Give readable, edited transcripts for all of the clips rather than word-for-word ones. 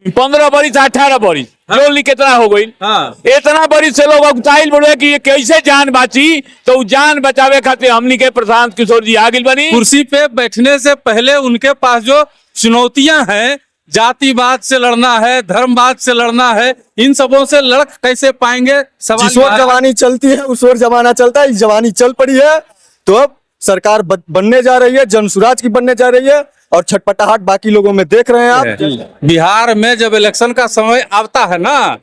15 बरिस 18 बरिस जोली कितना हो गई। हाँ। इतना बरिस से लोग उगताइल बोले कि ये कैसे जान बाची, तो उ जान बचावे खातिर हमनी के प्रशांत किशोर जी आगिल बनी। कुर्सी पे बैठने से पहले उनके पास जो चुनौतियां हैं, जातिवाद से लड़ना है, धर्मवाद से लड़ना है, इन सबों से लड़ कैसे पाएंगे? सवाल जिस ओर जवानी चलती है उस ओर जमाना चलता है। जवानी चल पड़ी है तो अब सरकार बनने जा रही है, जनसुराज की बनने जा रही है और छटपटाहट बाकी लोगों में देख रहे हैं आप। बिहार में जब इलेक्शन का समय आता है ना,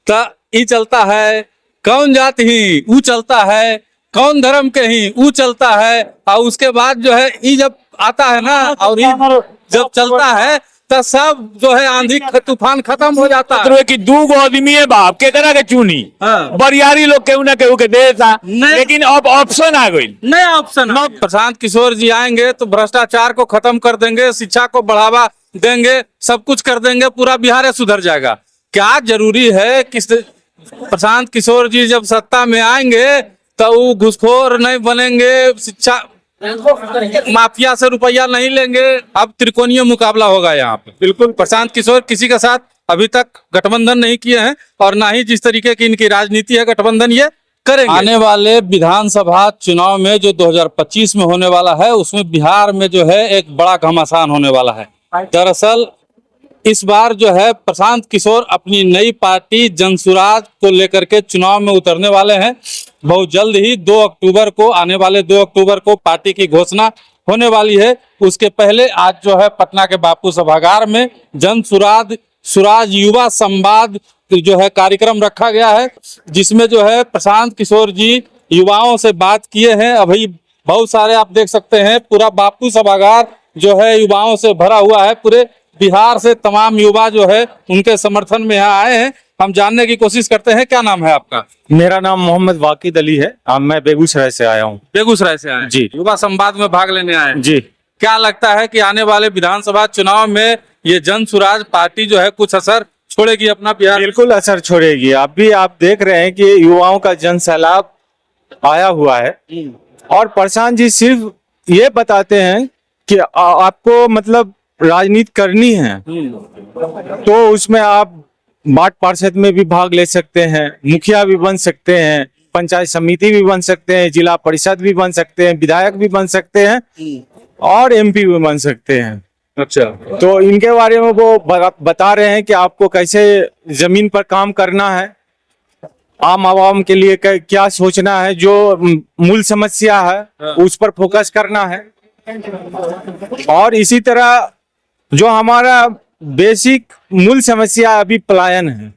तो ये चलता है कौन जात ही वो चलता है, कौन धर्म के ही वो चलता है, और उसके बाद जो है ये जब आता है ना और ये जब चलता है तो सब जो है आंधी तूफान खत्म हो जाता है। कि 2 आदमी है बाप के करा के चुनी। हाँ। बरियारी लोग केहू ना केहू के दे था, नहीं। लेकिन अब ऑप्शन आ गई, नया ऑप्शन। प्रशांत किशोर जी आएंगे तो भ्रष्टाचार को खत्म कर देंगे, शिक्षा को बढ़ावा देंगे, सब कुछ कर देंगे, पूरा बिहार सुधर जाएगा। क्या जरूरी है कि प्रशांत किशोर जी जब सत्ता में आएंगे तो वो घुसखोर नहीं बनेंगे, शिक्षा माफिया से रुपया नहीं लेंगे। अब त्रिकोणीय मुकाबला होगा यहाँ पे। बिल्कुल प्रशांत किशोर किसी के साथ अभी तक गठबंधन नहीं किए हैं और ना ही जिस तरीके की इनकी राजनीति है गठबंधन ये करेंगे। आने वाले विधानसभा चुनाव में जो 2025 में होने वाला है, उसमें बिहार में जो है एक बड़ा घमासान होने वाला है। दरअसल इस बार जो है प्रशांत किशोर अपनी नई पार्टी जनसुराज को लेकर के चुनाव में उतरने वाले हैं। बहुत जल्द ही 2 अक्टूबर को, आने वाले 2 अक्टूबर को पार्टी की घोषणा होने वाली है। उसके पहले आज जो है पटना के बापू सभागार में सुराज युवा संवाद जो है कार्यक्रम रखा गया है, जिसमें जो है प्रशांत किशोर जी युवाओं से बात किए हैं। अभी बहुत सारे आप देख सकते हैं, पूरा बापू सभागार जो है युवाओं से भरा हुआ है। पूरे बिहार से तमाम युवा जो है उनके समर्थन में यहाँ आए हैं। हम जानने की कोशिश करते हैं, क्या नाम है आपका? मेरा नाम मोहम्मद वाकिद अली है। मैं बेगूसराय से आया हूँ। बेगूसराय से आए जी। युवा संवाद में भाग लेने आए जी। क्या लगता है कि आने वाले विधानसभा चुनाव में ये जनसुराज पार्टी जो है कुछ असर छोड़ेगी अपना बिहार? बिल्कुल असर छोड़ेगी। अभी आप देख रहे हैं कि युवाओं का जन सैलाब आया हुआ है और प्रशांत जी सिर्फ ये बताते हैं कि आपको मतलब राजनीति करनी है तो उसमें आप वार्ड पार्षद में भी भाग ले सकते हैं, मुखिया भी बन सकते हैं, पंचायत समिति भी बन सकते हैं, जिला परिषद भी बन सकते हैं, विधायक भी बन सकते हैं और एमपी भी बन सकते हैं। अच्छा। तो इनके बारे में वो बता रहे हैं कि आपको कैसे जमीन पर काम करना है, आम आवाम के लिए क्या सोचना है, जो मूल समस्या है उस पर फोकस करना है। और इसी तरह जो हमारा बेसिक मूल समस्या अभी पलायन है।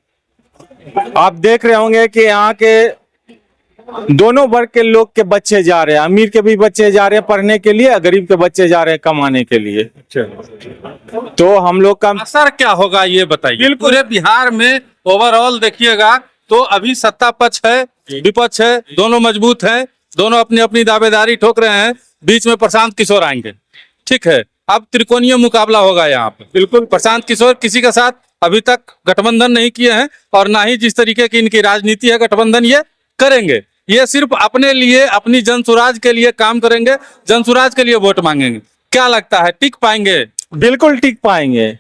आप देख रहे होंगे कि यहाँ के दोनों वर्ग के लोग के बच्चे जा रहे हैं, अमीर के भी बच्चे जा रहे हैं पढ़ने के लिए, गरीब के बच्चे जा रहे हैं कमाने के लिए। तो हम लोग का असर क्या होगा ये बताइए। पूरे बिहार में ओवरऑल देखिएगा तो अभी सत्ता पक्ष है, विपक्ष है, दोनों मजबूत हैं, दोनों अपनी अपनी दावेदारी ठोक रहे हैं। बीच में प्रशांत किशोर आएंगे, ठीक है। अब त्रिकोणीय मुकाबला होगा यहाँ पे। बिल्कुल प्रशांत किशोर किसी के साथ अभी तक गठबंधन नहीं किए हैं और ना ही जिस तरीके की इनकी राजनीति है गठबंधन ये करेंगे। ये सिर्फ अपने लिए, अपनी जनसुराज के लिए काम करेंगे, जनसुराज के लिए वोट मांगेंगे। क्या लगता है टिक पाएंगे? बिल्कुल टिक पाएंगे।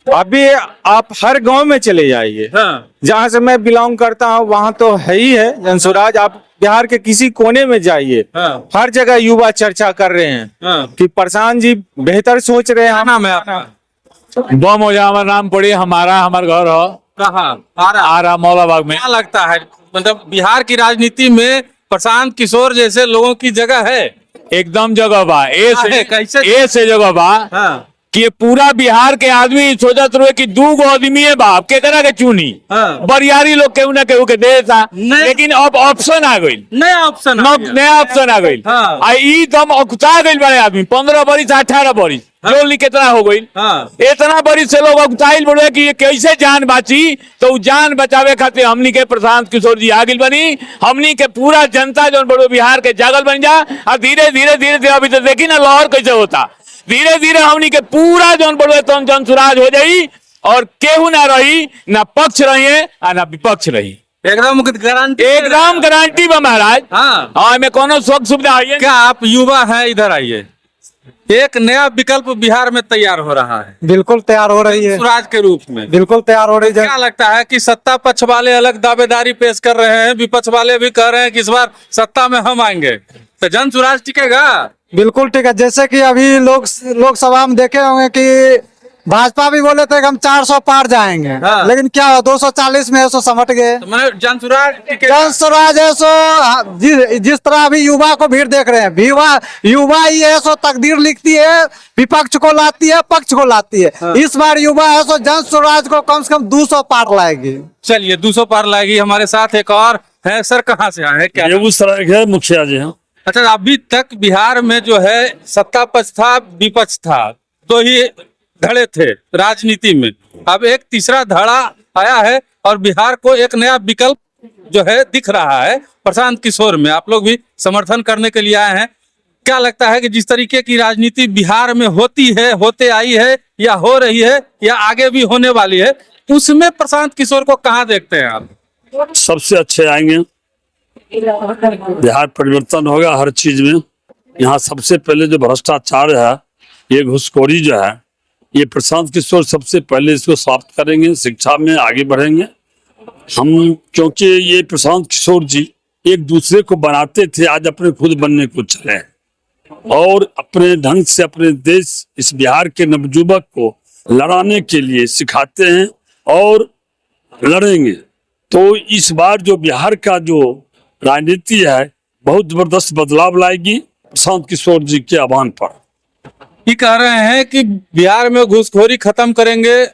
अभी आप हर गांव में चले जाइए। हाँ। जहां से मैं बिलोंग करता हूं वहां तो है ही है जनसुराज। आप बिहार के किसी कोने में जाइए, हाँ। हर जगह युवा चर्चा कर रहे हैं हाँ। कि प्रशांत जी बेहतर सोच रहे हैं। नाम है आपका? बम हो जा हमारा नाम पड़ी, हमार घर हो कहाँ? आ रहा मौलाबाग में। क्या लगता है मतलब बिहार की राजनीति में प्रशांत किशोर जैसे लोगों की जगह है? एकदम जगह बा। कैसे? ए से जगह बा हाँ। कि ये पूरा बिहार के आदमी सोचत रहे कि 2 आदमी है बाप के करा के चुनी। हाँ। बरियारी लोग केहू ना केहू के दे था, नहीं। लेकिन अब ऑप्शन आ गई, नया ऑप्शन। नया ऑप्शन आ गई। हाँ। आ ई दम अकुता गई बड़े आदमी 15 बरिस 18 बरिस जोली कितना हो गई। हाँ। इतना बरिस से लोग अकुताइल बोले कि ये कैसे जान बाची, तो जान बचावे खातिर हमनी के प्रशांत किशोर जी आगिल बनी। हमनी के पूरा जनता जो बड़ो बिहार के जागल बन जा और धीरे धीरे धीरे धीरे अभी तो देखी ना लहर कैसे होता। धीरे धीरे हमनी के पूरा जौन बड़ो तन जनसुराज हो जाई और केहू ना रही, ना पक्ष रही और ना विपक्ष रही। एकदम गारंटी, एकदम गारंटी बा महाराज। हाँ। हाँ, में कोनो सुख सुविधा है। क्या आप युवा हैं? इधर आइए। एक नया विकल्प बिहार में तैयार हो रहा है बिल्कुल तैयार हो रही है, स्वराज के रूप में। बिल्कुल तैयार हो रही है। क्या लगता है कि सत्ता पक्ष वाले अलग दावेदारी पेश कर रहे हैं, विपक्ष वाले भी कह रहे हैं कि इस बार सत्ता में हम आएंगे, तो जन स्वराज टिकेगा? बिल्कुल ठीक है। जैसे कि अभी लोकसभा में देखे होंगे कि भाजपा भी बोले थे कि हम 400 पार जाएंगे, हाँ। लेकिन क्या हुआ, 240 में है सो समट गए। तो मैंने जन स्वराज टिकेगा? जन स्वराज है सो जिस तरह अभी युवा को भीड़ देख रहे हैं, युवा ये है सो तकदीर लिखती है, विपक्ष को लाती है, पक्ष को लाती है। हाँ। इस बार युवा है सो जन स्वराज को कम से कम 200 पार लाएगी। चलिए 200 पार लाएगी। हमारे साथ एक और है, सर कहाँ से आए हैं, क्या? बेगूसराय के मुखिया जी हैं। अच्छा, अभी तक बिहार में जो है सत्ता पक्ष था, विपक्ष था, दो ही धड़े थे राजनीति में। अब एक तीसरा धड़ा आया है और बिहार को एक नया विकल्प जो है दिख रहा है प्रशांत किशोर में। आप लोग भी समर्थन करने के लिए आए हैं। क्या लगता है कि जिस तरीके की राजनीति बिहार में होती है, होते आई है, या हो रही है, या आगे भी होने वाली है, उसमें प्रशांत किशोर को कहाँ देखते हैं आप? सबसे अच्छे आएंगे, बिहार परिवर्तन होगा हर चीज में। यहाँ सबसे पहले जो भ्रष्टाचार है, ये घुसखोरी जो है, ये प्रशांत किशोर सबसे पहले इसको समाप्त करेंगे, शिक्षा में आगे बढ़ेंगे हम। क्योंकि ये प्रशांत किशोर जी एक दूसरे को बनाते थे, आज अपने खुद बनने को चले और अपने ढंग से अपने देश, इस बिहार के नवयुवक को लड़ाने के लिए सिखाते हैं और लड़ेंगे। तो इस बार जो बिहार का जो राजनीति है, बहुत जबरदस्त बदलाव लाएगी प्रशांत किशोर जी के आह्वान पर। ये कह रहे हैं कि बिहार में घूसखोरी खत्म करेंगे,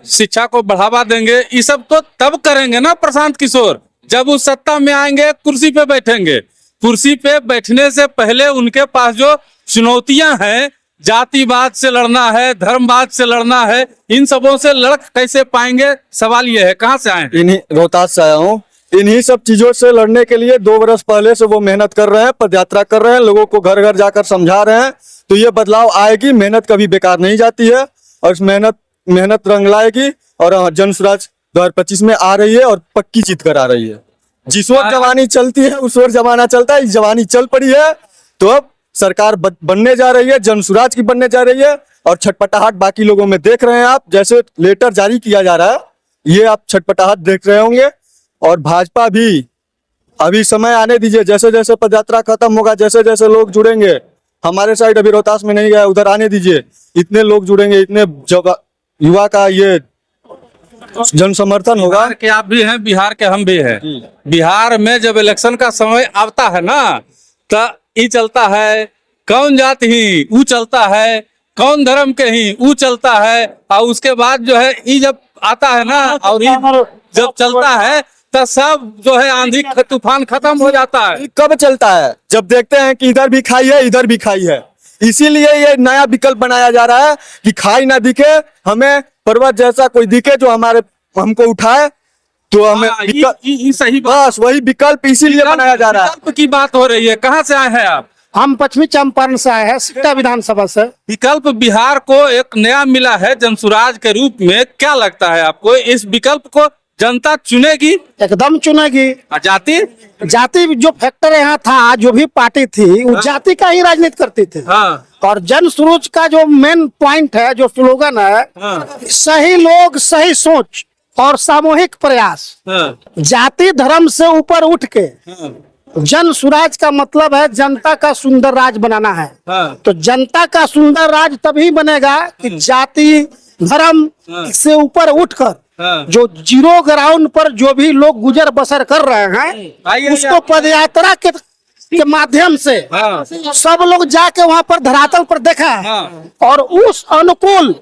शिक्षा को बढ़ावा देंगे। ये सब तो तब करेंगे ना प्रशांत किशोर, जब उस सत्ता में आएंगे, कुर्सी पे बैठेंगे। कुर्सी पे बैठने से पहले उनके पास जो चुनौतियां हैं, जातिवाद से लड़ना है, धर्मवाद से लड़ना है, इन सबों से लड़ कैसे पाएंगे? सवाल ये है। कहाँ से आए हैं? इन्हीं रोहतास से आया हूँ। इन्हीं सब चीजों से लड़ने के लिए 2 वर्ष पहले से वो मेहनत कर रहे हैं, पदयात्रा कर रहे हैं, लोगों को घर घर जाकर समझा रहे हैं। तो ये बदलाव आएगी, मेहनत कभी बेकार नहीं जाती है और मेहनत रंग लाएगी। और जन स्वराज 2025 में आ रही है और पक्की जीत कर आ रही है। जिस वक्त जवानी चलती है उस वक्त जमाना चलता है। जवानी चल पड़ी है तो अब सरकार बनने जा रही है, जन स्वराज की बनने जा रही है। और छटपटाहट बाकी लोगों में देख रहे हैं आप, जैसे लेटर जारी किया जा रहा है, ये आप छटपटाहट देख रहे होंगे। और भाजपा भी अभी समय आने दीजिए, जैसे जैसे पदयात्रा खत्म होगा, जैसे जैसे लोग जुड़ेंगे, हमारे साइड अभी रोहतास में नहीं गया, उधर आने दीजिए, इतने लोग जुड़ेंगे, इतने युवा का ये जन समर्थन होगा। बिहार के आप भी हैं, बिहार के हम भी हैं। बिहार में जब इलेक्शन का समय आता है ना, तो ये चलता है कौन जाति ही वो चलता है, कौन धर्म के ही वो चलता है। और उसके बाद जो है ये जब आता है ना, और ये जब चलता है तो सब जो है आंधी तूफान खत्म हो जाता है। कब चलता है? जब देखते हैं कि इधर भी खाई है, इधर भी खाई है। इसीलिए ये नया विकल्प बनाया जा रहा है कि खाई ना दिखे, हमें पर्वत जैसा कोई दिखे जो हमको उठाए, तो हमें ये सही बस वही विकल्प इसीलिए बनाया जा रहा है। विकल्प की बात हो रही है। कहाँ से आए हैं आप? हम पश्चिमी चंपारण से आए हैं, सिकटा विधानसभा से। विकल्प बिहार को एक नया मिला है जनसुराज के रूप में। क्या लगता है आपको, इस विकल्प को जनता चुनेगी? एकदम चुनेगी। जाति जो फैक्टर यहाँ था, जो भी पार्टी थी, वो जाति का ही राजनीति करती थी। हाँ। और जन सुराज का जो मेन पॉइंट है, जो स्लोगन है, हाँ। सही लोग, सही सोच और सामूहिक प्रयास। हाँ। जाति धर्म से ऊपर उठ के जन स्वराज का मतलब है जनता का सुंदर राज बनाना है। हाँ। तो जनता का सुंदर राज तभी बनेगा कि जाति धर्म से ऊपर उठकर जो जीरो ग्राउंड पर जो भी लोग गुजर बसर कर रहे हैं, उसको पदयात्रा के माध्यम से सब लोग जाके वहाँ पर धरातल पर देखा है। और उस अनुकूल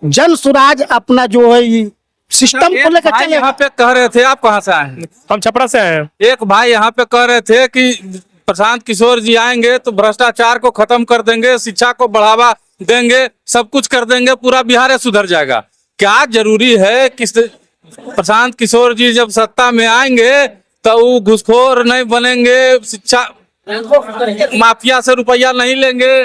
जन स्वराज अपना जो है ये सिस्टम को लेकर चले। यहाँ पे कह रहे थे, आप कहाँ से आए हैं? हम छपरा से आए हैं। एक भाई यहाँ पे कह रहे थे कि प्रशांत किशोर जी आएंगे तो भ्रष्टाचार को खत्म कर देंगे, शिक्षा को बढ़ावा देंगे, सब कुछ कर देंगे, पूरा बिहार सुधर जाएगा। क्या जरूरी है कि प्रशांत किशोर जी जब सत्ता में आएंगे तो वो घुसखोर नहीं बनेंगे, शिक्षा माफिया से रुपया नहीं लेंगे,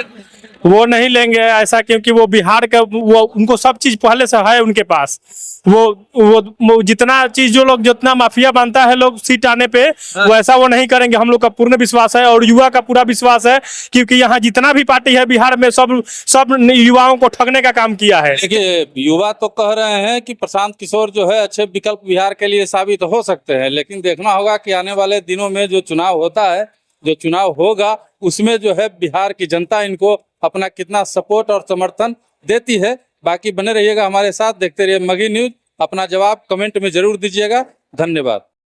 वो नहीं लेंगे ऐसा, क्योंकि वो बिहार का वो उनको सब चीज पहले से है उनके पास। वो जितना चीज जो लोग जितना माफिया बनता है लोग सीट आने पे, वैसा वो नहीं करेंगे। हम लोग का पूर्ण विश्वास है और युवा का पूरा विश्वास है, क्योंकि यहाँ जितना भी पार्टी है बिहार में सब युवाओं को ठगने का काम किया है। देखिए, युवा तो कह रहे हैं कि प्रशांत किशोर जो है अच्छे विकल्प बिहार के लिए साबित हो सकते हैं, लेकिन देखना होगा कि आने वाले दिनों में जो चुनाव होता है, जो चुनाव होगा, उसमें जो है बिहार की जनता इनको अपना कितना सपोर्ट और समर्थन देती है। बाकी बने रहिएगा हमारे साथ, देखते रहिए मगही न्यूज। अपना जवाब कमेंट में जरूर दीजिएगा। धन्यवाद।